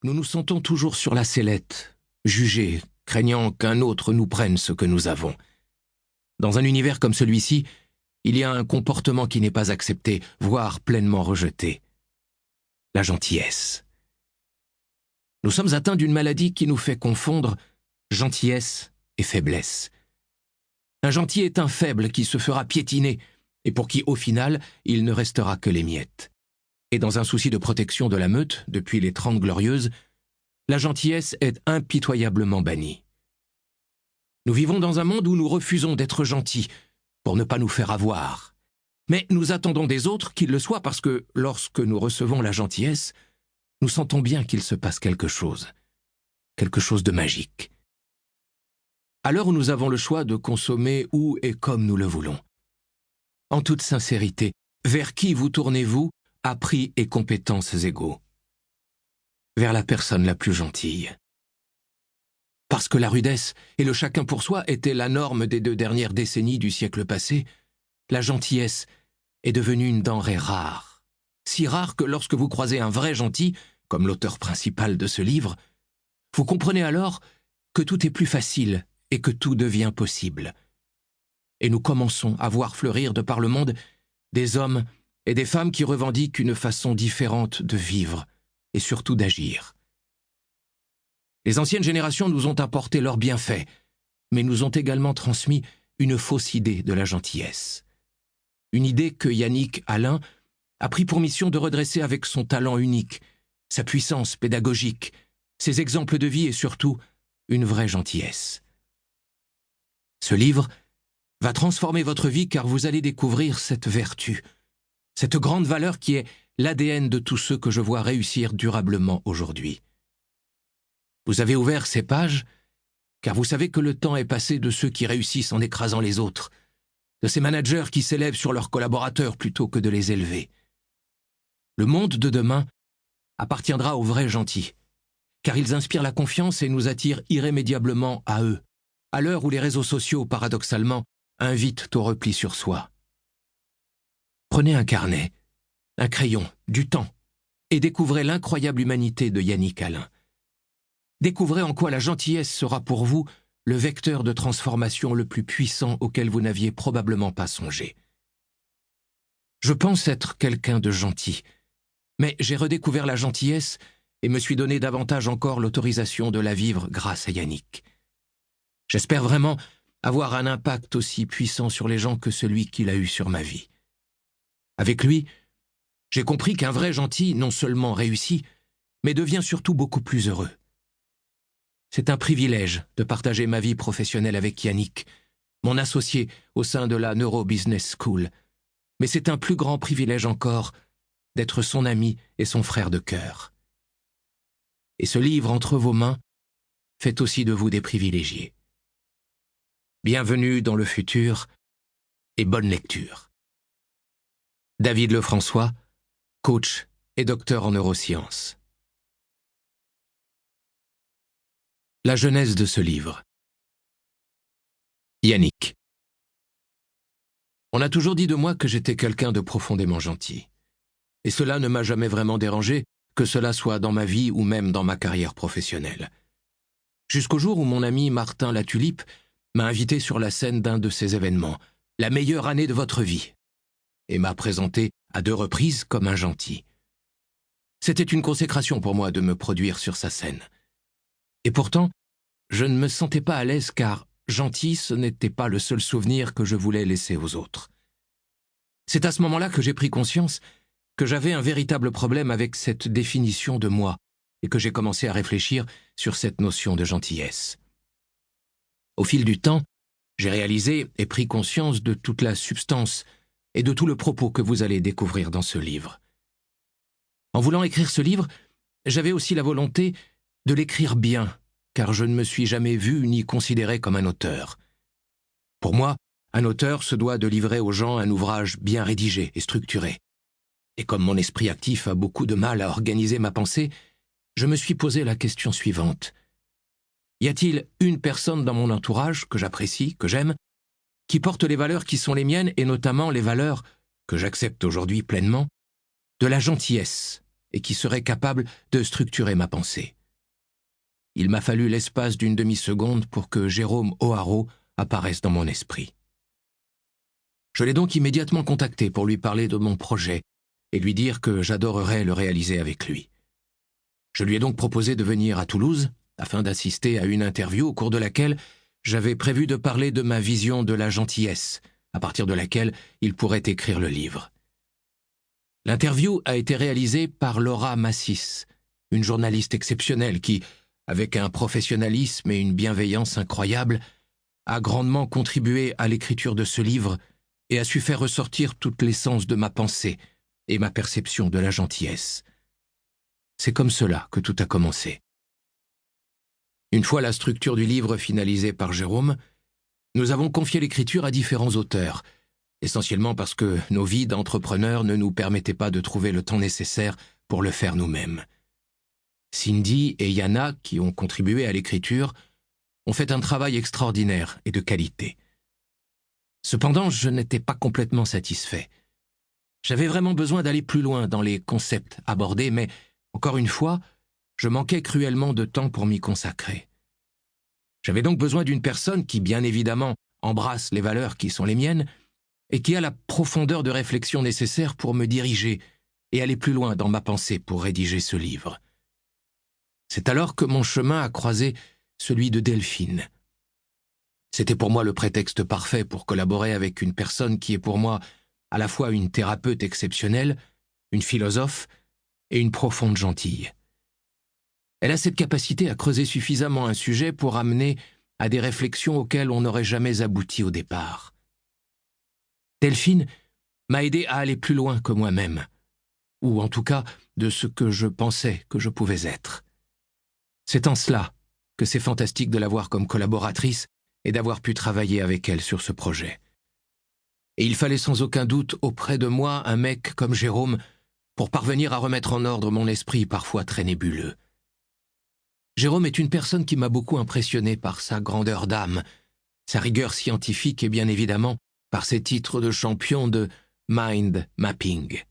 Nous nous sentons toujours sur la sellette, jugés, craignant qu'un autre nous prenne ce que nous avons. Dans un univers comme celui-ci, il y a un comportement qui n'est pas accepté, voire pleinement rejeté. La gentillesse. Nous sommes atteints d'une maladie qui nous fait confondre gentillesse et faiblesse. Un gentil est un faible qui se fera piétiner et pour qui, au final, il ne restera que les miettes. Et dans un souci de protection de la meute, depuis les 30 Glorieuses, la gentillesse est impitoyablement bannie. Nous vivons dans un monde où nous refusons d'être gentils, pour ne pas nous faire avoir. Mais nous attendons des autres qu'ils le soient parce que, lorsque nous recevons la gentillesse, nous sentons bien qu'il se passe quelque chose de magique. À l'heure où nous avons le choix de consommer où et comme nous le voulons. En toute sincérité, vers qui vous tournez-vous à prix et compétences égaux? Vers la personne la plus gentille. Parce que la rudesse et le chacun pour soi étaient la norme des 2 dernières décennies du siècle passé, la gentillesse est devenue une denrée rare. Si rare que lorsque vous croisez un vrai gentil, comme l'auteur principal de ce livre, vous comprenez alors que tout est plus facile et que tout devient possible. Et nous commençons à voir fleurir de par le monde des hommes et des femmes qui revendiquent une façon différente de vivre et surtout d'agir. Les anciennes générations nous ont apporté leurs bienfaits, mais nous ont également transmis une fausse idée de la gentillesse. Une idée que Yannick Alain a pris pour mission de redresser avec son talent unique, sa puissance pédagogique, ses exemples de vie et surtout une vraie gentillesse. Ce livre va transformer votre vie car vous allez découvrir cette vertu, cette grande valeur qui est l'ADN de tous ceux que je vois réussir durablement aujourd'hui. Vous avez ouvert ces pages car vous savez que le temps est passé de ceux qui réussissent en écrasant les autres, de ces managers qui s'élèvent sur leurs collaborateurs plutôt que de les élever. Le monde de demain appartiendra aux vrais gentils, car ils inspirent la confiance et nous attirent irrémédiablement à eux, à l'heure où les réseaux sociaux, paradoxalement, invitent au repli sur soi. Prenez un carnet, un crayon, du temps, et découvrez l'incroyable humanité de Yannick Alain. Découvrez en quoi la gentillesse sera pour vous le vecteur de transformation le plus puissant auquel vous n'aviez probablement pas songé. Je pense être quelqu'un de gentil, mais j'ai redécouvert la gentillesse et me suis donné davantage encore l'autorisation de la vivre grâce à Yannick. J'espère vraiment avoir un impact aussi puissant sur les gens que celui qu'il a eu sur ma vie. Avec lui, j'ai compris qu'un vrai gentil non seulement réussit, mais devient surtout beaucoup plus heureux. C'est un privilège de partager ma vie professionnelle avec Yannick, mon associé au sein de la Neuro Business School, mais c'est un plus grand privilège encore d'être son ami et son frère de cœur. Et ce livre entre vos mains fait aussi de vous des privilégiés. Bienvenue dans le futur et bonne lecture. David Lefrançois, coach et docteur en neurosciences. La genèse de ce livre. Yannick. On a toujours dit de moi que j'étais quelqu'un de profondément gentil. Et cela ne m'a jamais vraiment dérangé, que cela soit dans ma vie ou même dans ma carrière professionnelle. Jusqu'au jour où mon ami Martin Latulipe m'a invité sur la scène d'un de ces événements, la meilleure année de votre vie, et m'a présenté à 2 reprises comme un gentil. C'était une consécration pour moi de me produire sur sa scène. Et pourtant, je ne me sentais pas à l'aise car gentil, ce n'était pas le seul souvenir que je voulais laisser aux autres. C'est à ce moment-là que j'ai pris conscience que j'avais un véritable problème avec cette définition de moi et que j'ai commencé à réfléchir sur cette notion de gentillesse. Au fil du temps, j'ai réalisé et pris conscience de toute la substance et de tout le propos que vous allez découvrir dans ce livre. En voulant écrire ce livre, j'avais aussi la volonté de l'écrire bien, car je ne me suis jamais vu ni considéré comme un auteur. Pour moi, un auteur se doit de livrer aux gens un ouvrage bien rédigé et structuré. Et comme mon esprit actif a beaucoup de mal à organiser ma pensée, je me suis posé la question suivante. Y a-t-il une personne dans mon entourage que j'apprécie, que j'aime, qui porte les valeurs qui sont les miennes et notamment les valeurs, que j'accepte aujourd'hui pleinement, de la gentillesse, et qui serait capable de structurer ma pensée. Il m'a fallu l'espace d'une demi-seconde pour que Jérôme O'Haraud apparaisse dans mon esprit. Je l'ai donc immédiatement contacté pour lui parler de mon projet et lui dire que j'adorerais le réaliser avec lui. Je lui ai donc proposé de venir à Toulouse afin d'assister à une interview au cours de laquelle j'avais prévu de parler de ma vision de la gentillesse, à partir de laquelle il pourrait écrire le livre. L'interview a été réalisée par Laura Massis, une journaliste exceptionnelle qui, avec un professionnalisme et une bienveillance incroyables, a grandement contribué à l'écriture de ce livre et a su faire ressortir toute l'essence de ma pensée et ma perception de la gentillesse. C'est comme cela que tout a commencé. Une fois la structure du livre finalisée par Jérôme, nous avons confié l'écriture à différents auteurs, essentiellement parce que nos vies d'entrepreneurs ne nous permettaient pas de trouver le temps nécessaire pour le faire nous-mêmes. Cindy et Yana, qui ont contribué à l'écriture, ont fait un travail extraordinaire et de qualité. Cependant, je n'étais pas complètement satisfait. J'avais vraiment besoin d'aller plus loin dans les concepts abordés, mais, encore une fois, je manquais cruellement de temps pour m'y consacrer. J'avais donc besoin d'une personne qui, bien évidemment, embrasse les valeurs qui sont les miennes et qui a la profondeur de réflexion nécessaire pour me diriger et aller plus loin dans ma pensée pour rédiger ce livre. C'est alors que mon chemin a croisé celui de Delphine. C'était pour moi le prétexte parfait pour collaborer avec une personne qui est pour moi à la fois une thérapeute exceptionnelle, une philosophe et une profonde gentille. Elle a cette capacité à creuser suffisamment un sujet pour amener à des réflexions auxquelles on n'aurait jamais abouti au départ. Delphine m'a aidé à aller plus loin que moi-même, ou en tout cas de ce que je pensais que je pouvais être. C'est en cela que c'est fantastique de l'avoir comme collaboratrice et d'avoir pu travailler avec elle sur ce projet. Et il fallait sans aucun doute auprès de moi un mec comme Jérôme pour parvenir à remettre en ordre mon esprit parfois très nébuleux. Jérôme est une personne qui m'a beaucoup impressionné par sa grandeur d'âme, sa rigueur scientifique et bien évidemment par ses titres de champion de mind mapping.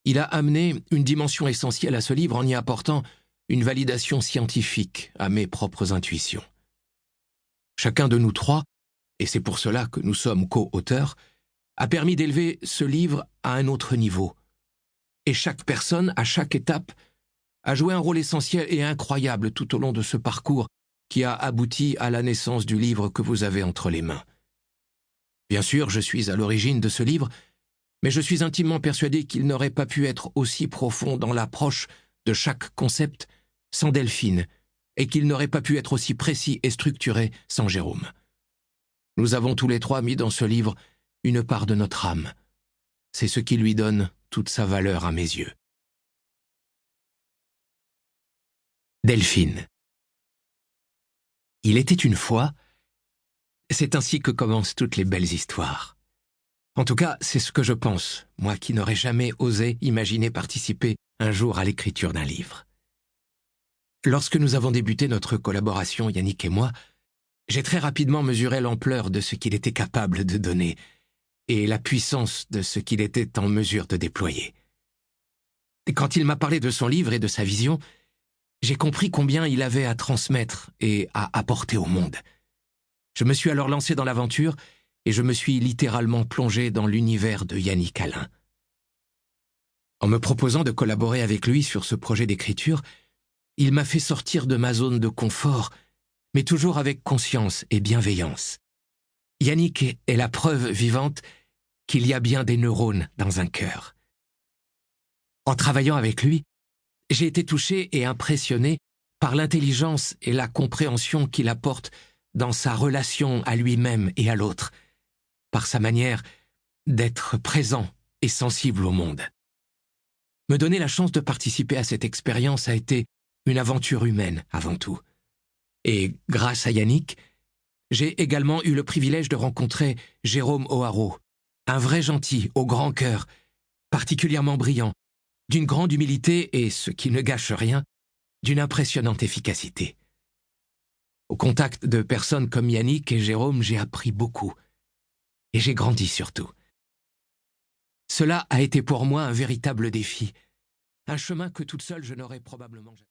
Il a amené une dimension essentielle à ce livre en y apportant une validation scientifique à mes propres intuitions. Chacun de nous trois, et c'est pour cela que nous sommes co-auteurs, a permis d'élever ce livre à un autre niveau. Et chaque personne, à chaque étape, a joué un rôle essentiel et incroyable tout au long de ce parcours qui a abouti à la naissance du livre que vous avez entre les mains. Bien sûr, je suis à l'origine de ce livre, mais je suis intimement persuadé qu'il n'aurait pas pu être aussi profond dans l'approche de chaque concept sans Delphine, et qu'il n'aurait pas pu être aussi précis et structuré sans Jérôme. Nous avons tous les trois mis dans ce livre une part de notre âme. C'est ce qui lui donne toute sa valeur à mes yeux. Delphine. Il était une fois, c'est ainsi que commencent toutes les belles histoires. En tout cas, c'est ce que je pense, moi qui n'aurais jamais osé imaginer participer un jour à l'écriture d'un livre. Lorsque nous avons débuté notre collaboration, Yannick et moi, j'ai très rapidement mesuré l'ampleur de ce qu'il était capable de donner et la puissance de ce qu'il était en mesure de déployer. Quand il m'a parlé de son livre et de sa vision, j'ai compris combien il avait à transmettre et à apporter au monde. Je me suis alors lancé dans l'aventure et je me suis littéralement plongé dans l'univers de Yannick Alain. En me proposant de collaborer avec lui sur ce projet d'écriture, il m'a fait sortir de ma zone de confort, mais toujours avec conscience et bienveillance. Yannick est la preuve vivante qu'il y a bien des neurones dans un cœur. En travaillant avec lui, j'ai été touché et impressionné par l'intelligence et la compréhension qu'il apporte dans sa relation à lui-même et à l'autre, par sa manière d'être présent et sensible au monde. Me donner la chance de participer à cette expérience a été une aventure humaine avant tout. Et grâce à Yannick, j'ai également eu le privilège de rencontrer Jérôme O'Haraud, un vrai gentil au grand cœur, particulièrement brillant, d'une grande humilité et, ce qui ne gâche rien, d'une impressionnante efficacité. Au contact de personnes comme Yannick et Jérôme, j'ai appris beaucoup. Et j'ai grandi surtout. Cela a été pour moi un véritable défi. Un chemin que toute seule je n'aurais probablement jamais.